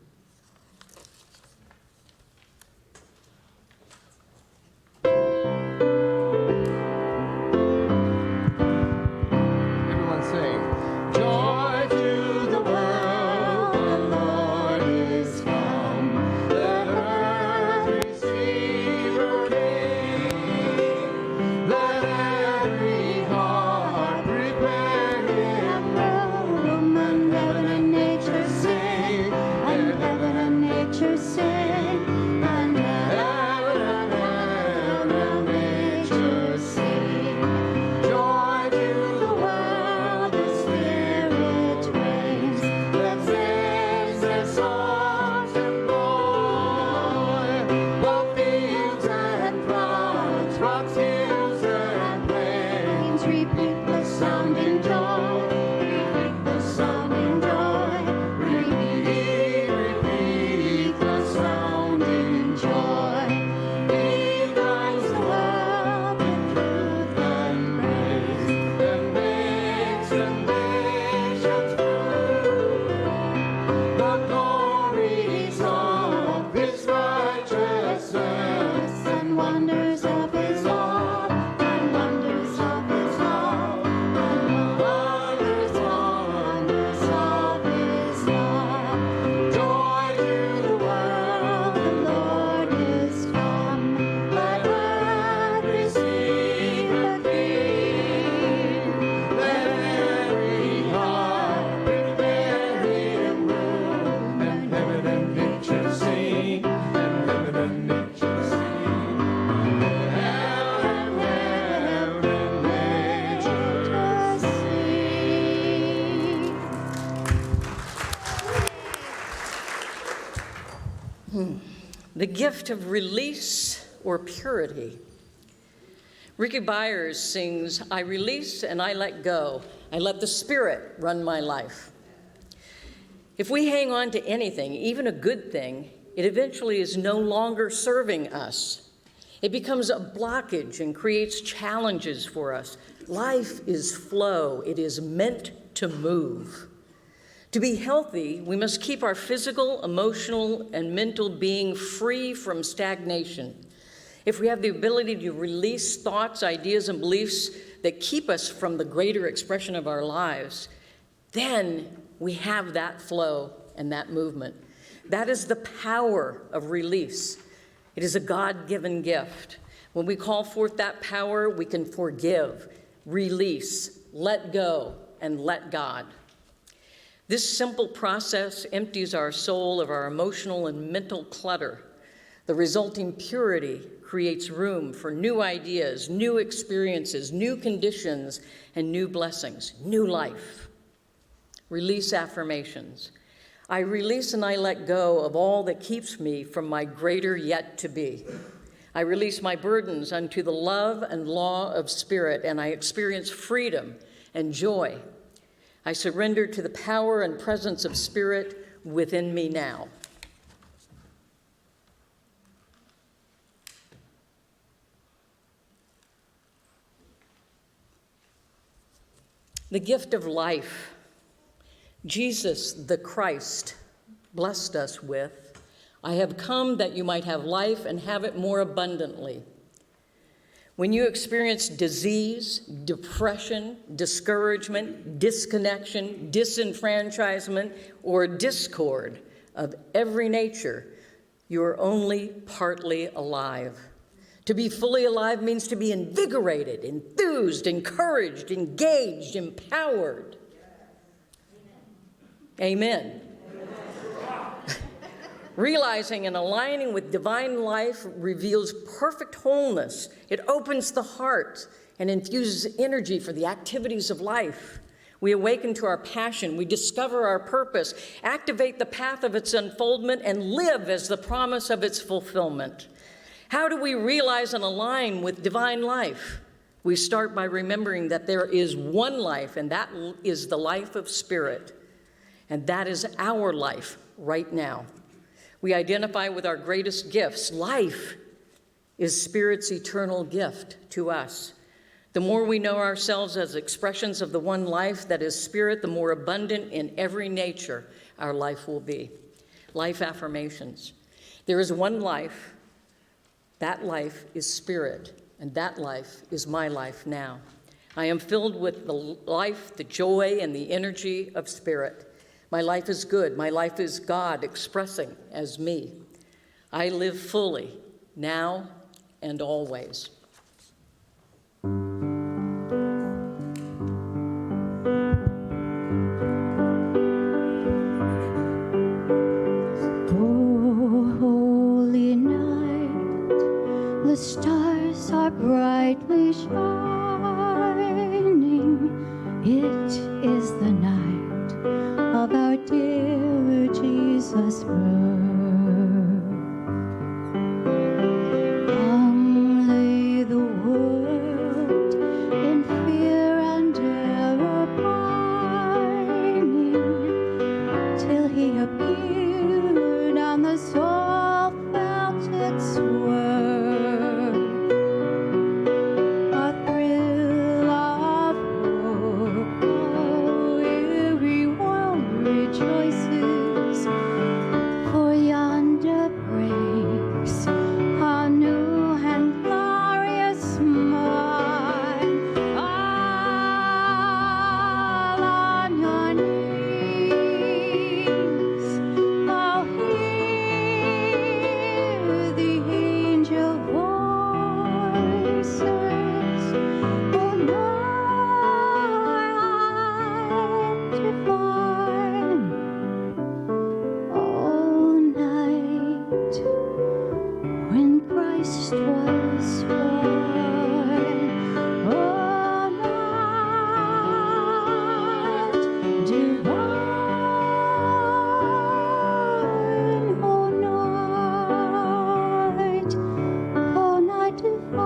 Everyone sing. Joy to the world, the Lord is come. Let earth receive her King. Let every heart prepare him room, and heaven and nature sing, and heaven and nature sing, and heaven and nature sing. Joy to the world, the Spirit reigns. Let saints their songs employ, while fields and floods, rocks, hills and plains repeat the sounding joy. Repeat the sounding joy. Repeat the sounding joy. He guides the world in truth and praise, and makes the nations prove the glories of his righteousness, and wonders of his love, and wonders of his love, and wonders of his love. Joy to the world, the Lord is come. Let earth receive the King. Let every heart prepare him room, and heaven and nature sing, and heaven and nature sing. Heaven and nature sing. The gift of release or purity. Ricky Byers sings, "I release and I let go. I let the Spirit run my life." If we hang on to anything, even a good thing, it eventually is no longer serving us. It becomes a blockage and creates challenges for us. Life is flow. It is meant to move. To be healthy, we must keep our physical, emotional, and mental being free from stagnation. If we have the ability to release thoughts, ideas, and beliefs that keep us from the greater expression of our lives, then we have that flow and that movement. That is the power of release. It is a God-given gift. When we call forth that power, we can forgive, release, let go, and let God. This simple process empties our soul of our emotional and mental clutter. The resulting purity creates room for new ideas, new experiences, new conditions, and new blessings, new life. Release affirmations. I release and I let go of all that keeps me from my greater yet to be. I release my burdens unto the love and law of Spirit, and I experience freedom and joy. I surrender to the power and presence of Spirit within me now. The gift of life. Jesus, the Christ, blessed us with, "I have come that you might have life and have it more abundantly." When you experience disease, depression, discouragement, disconnection, disenfranchisement, or discord of every nature, You're only partly alive. To be fully alive means to be invigorated, enthused, encouraged, engaged, empowered. Amen. Realizing and aligning with divine life reveals perfect wholeness. It opens the heart and infuses energy for the activities of life. We awaken to our passion, we discover our purpose, activate the path of its unfoldment, and live as the promise of its fulfillment. How do we realize and align with divine life? We start by remembering that there is one life, and that is the life of spirit. And that is our life right now. We identify with our greatest gifts. Life is Spirit's eternal gift to us. The more we know ourselves as expressions of the one life that is Spirit, the more abundant in every nature our life will be. Life affirmations. There is one life. That life is Spirit, and that life is my life now. I am filled with the life, the joy, and the energy of Spirit. My life is good. My life is God expressing as me. I live fully, now and always. Oh, holy night, the stars are brightly shining. It is the night of our dear Jesus' birth. Long lay the world in fear and terror pining, till he appeared and the soul felt its worth. A thrill of hope, the weary world rejoices, for yonder breaks a new and glorious morn. All on your knees, oh, hear the angel voices. Oh, night divine, oh, night when Christ was born. Oh, night divine, oh, night divine,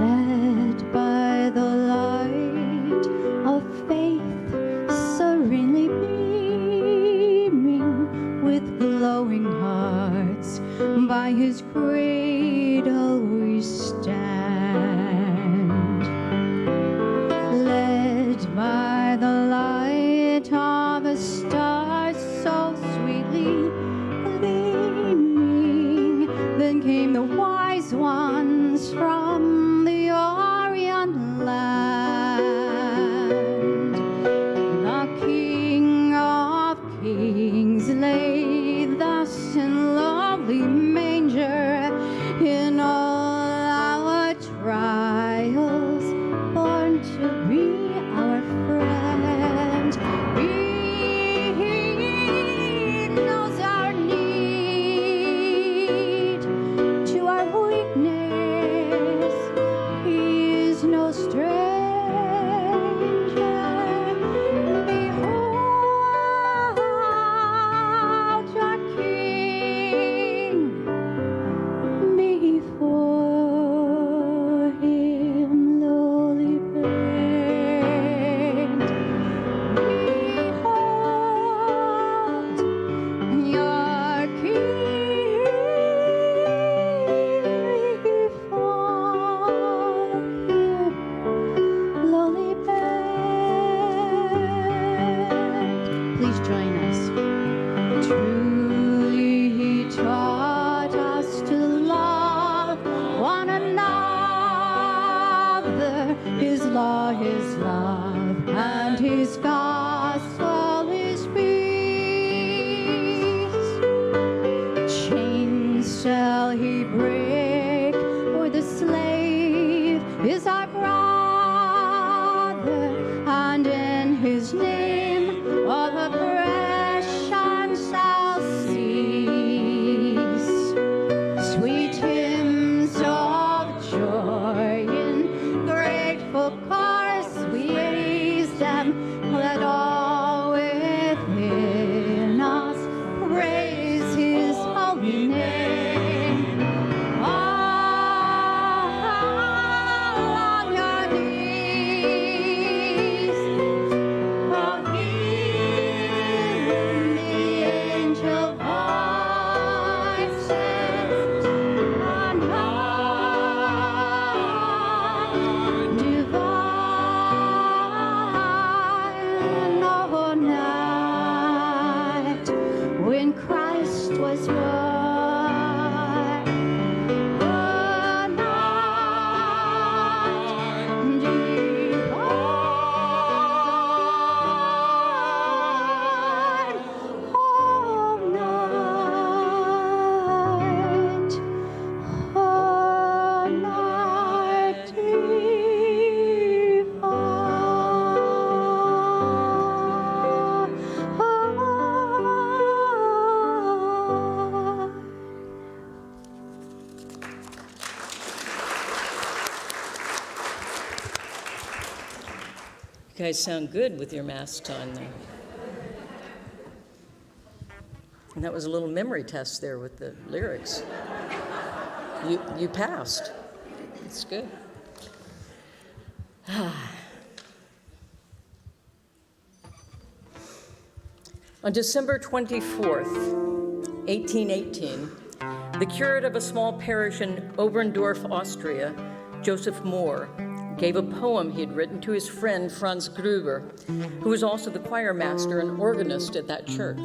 led by the light of faith, serenely beaming, with glowing hearts, by his cradle we stand. Led by the light of a star so sweetly gleaming, then came the wise ones from the Orient land. The King of Kings lay thus in lovely manger, in all our trials, born to be our friend. He knows our need, to our weakness he is no stranger. Behold was one. A night divine. All night. All night divine. You guys sound good with your masks on there. And that was a little memory test there with the lyrics. You passed. It's good. On December 24th, 1818, the curate of a small parish in Oberndorf, Austria, Joseph Mohr, gave a poem he had written to his friend Franz Gruber, who was also the choir master and organist at that church.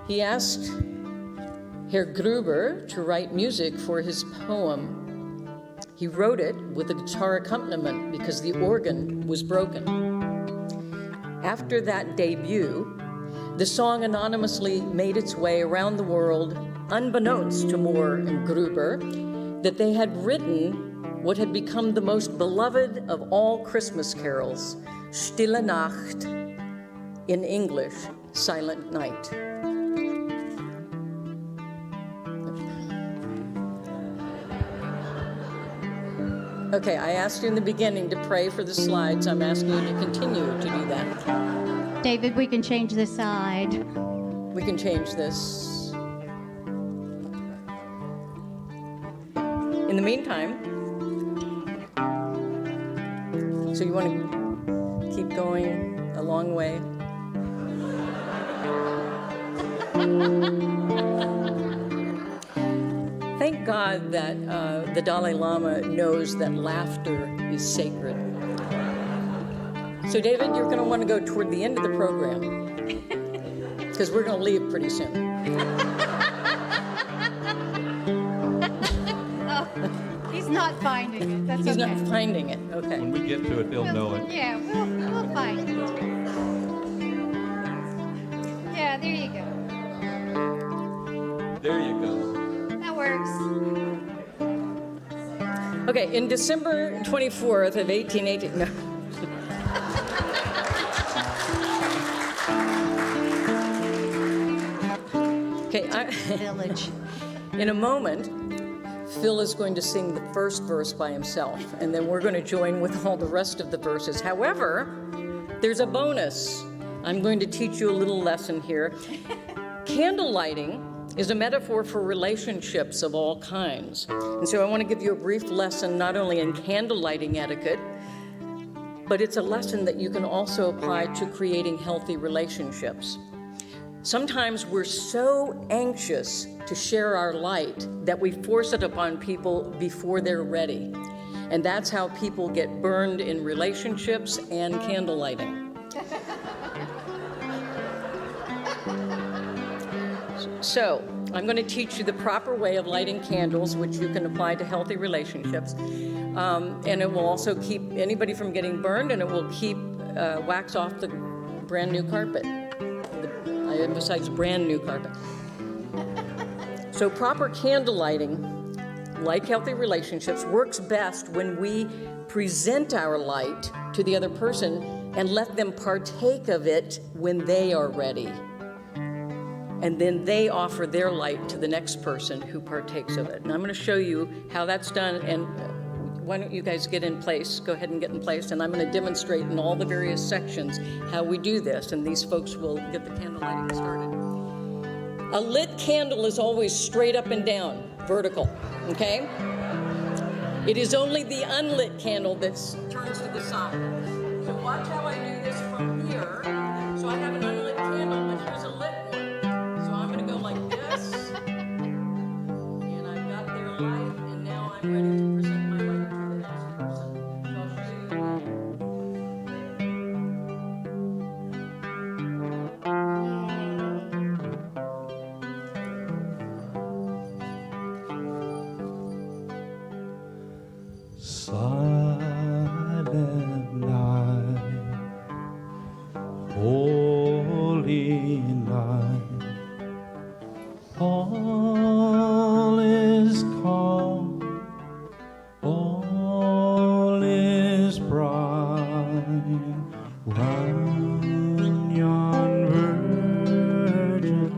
He asked Herr Gruber to write music for his poem. He wrote it with a guitar accompaniment because the organ was broken. After that debut, the song anonymously made its way around the world, unbeknownst to Mohr and Gruber, that they had written what had become the most beloved of all Christmas carols, Stille Nacht, in English, Silent Night. Okay, I asked you in the beginning to pray for the slides. I'm asking you to continue to do that. David, we can change the side. We can change this. In the meantime, so you want to keep going a long way? Thank God that the Dalai Lama knows that laughter is sacred. So David, you're going to want to go toward the end of the program because we're going to leave pretty soon. He's not finding it. That's He's okay. not finding it. Okay. When we get to it, they'll know it. Yeah, we'll find it. Yeah, there you go. There you go. That works. Okay, in December 24th of 1880, no. Okay, Village. in a moment, Phil is going to sing the first verse by himself, and then we're going to join with all the rest of the verses. However, there's a bonus. I'm going to teach you a little lesson here. Candle lighting is a metaphor for relationships of all kinds. And so I want to give you a brief lesson not only in candle lighting etiquette, but it's a lesson that you can also apply to creating healthy relationships. Sometimes we're so anxious to share our light that we force it upon people before they're ready. And that's how people get burned in relationships and candle lighting. So, I'm going to teach you the proper way of lighting candles, which you can apply to healthy relationships. And it will also keep anybody from getting burned, and it will keep wax off the brand new carpet. I emphasize brand new carpet. So proper candle lighting, like healthy relationships, works best when we present our light to the other person and let them partake of it when they are ready. And then they offer their light to the next person who partakes of it. And I'm going to show you how that's done. And why don't you guys get in place? Go ahead and get in place. And I'm going to demonstrate in all the various sections how we do this. And these folks will get the candle lighting started. A lit candle is always straight up and down, vertical, okay? It is only the unlit candle that turns to the side. So watch how I do this from here. So I have an unlit candle, but here's a lit one. So I'm going to go like this, and I've got their light, and now I'm ready to present my light to the next person. So I'll show you. All is calm, all is bright. Round yon virgin,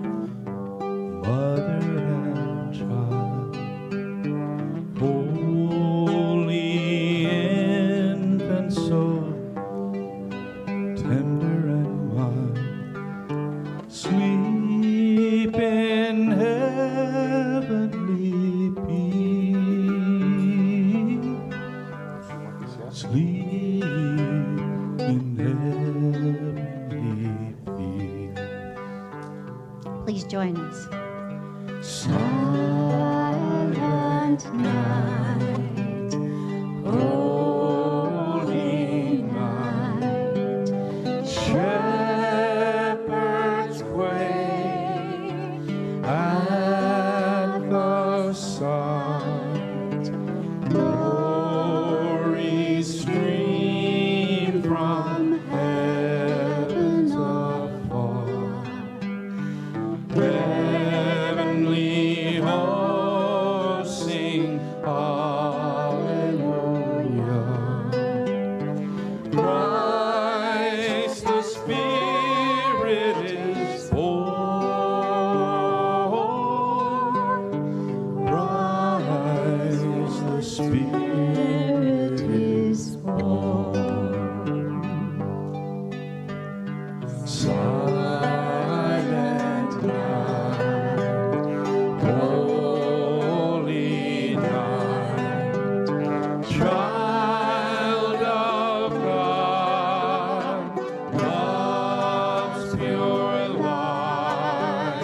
mother and child, holy infant, so tender and mild, sleep in heavenly peace, sleep in heavenly peace. Please join us. Silent night, holy night, Shepherds quake at the sight, glory stream from heavens afar, heavenly hosts sing hallelujah. Christ the Spirit is born. Christ the Spirit is born. Silent night, holy night, child of God, love's pure light,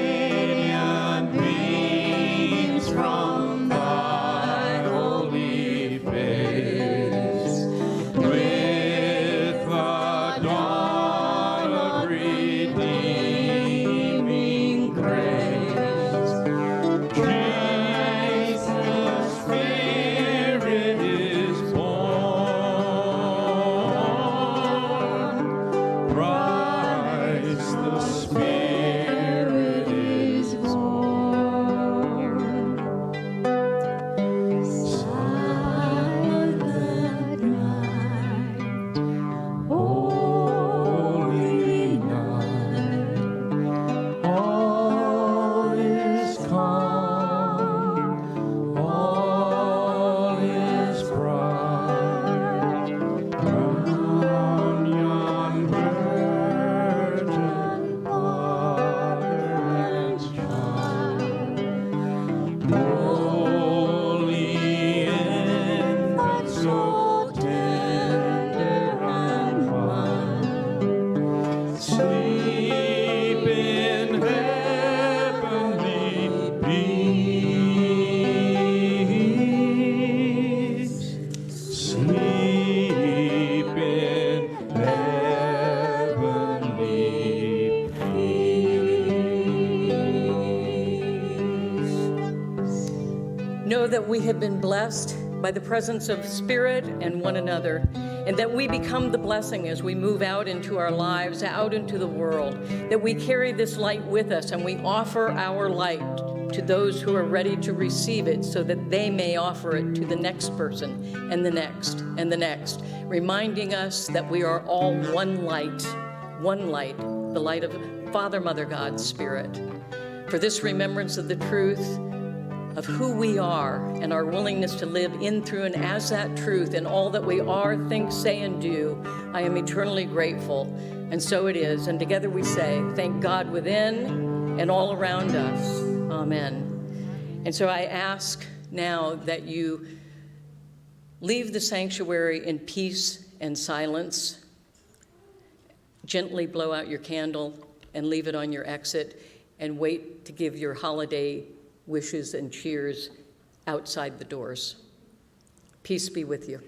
radiant beams from thy holy face, with the dawn of redeeming grace. Jesus, Spirit is born. Christ the Spirit is born. Silent night, holy night, all is calm, all is bright. Round yon virgin, mother and child, holy infant, so tender and mild, sleep in heavenly peace, sleep in heavenly peace. Know that we have been blessed by the presence of Spirit and one another, and that we become the blessing as we move out into our lives, out into the world, that we carry this light with us and we offer our light to those who are ready to receive it so that they may offer it to the next person and the next and the next, reminding us that we are all one light, the light of Father, Mother, God, Spirit. For this remembrance of the truth of who we are and our willingness to live in, through, and as that truth in all that we are, think, say, and do, I am eternally grateful. And so it is. And together we say, thank God within and all around us. Amen. And so I ask now that you leave the sanctuary in peace and silence. Gently blow out your candle and leave it on your exit, and wait to give your holiday wishes and cheers outside the doors. Peace be with you.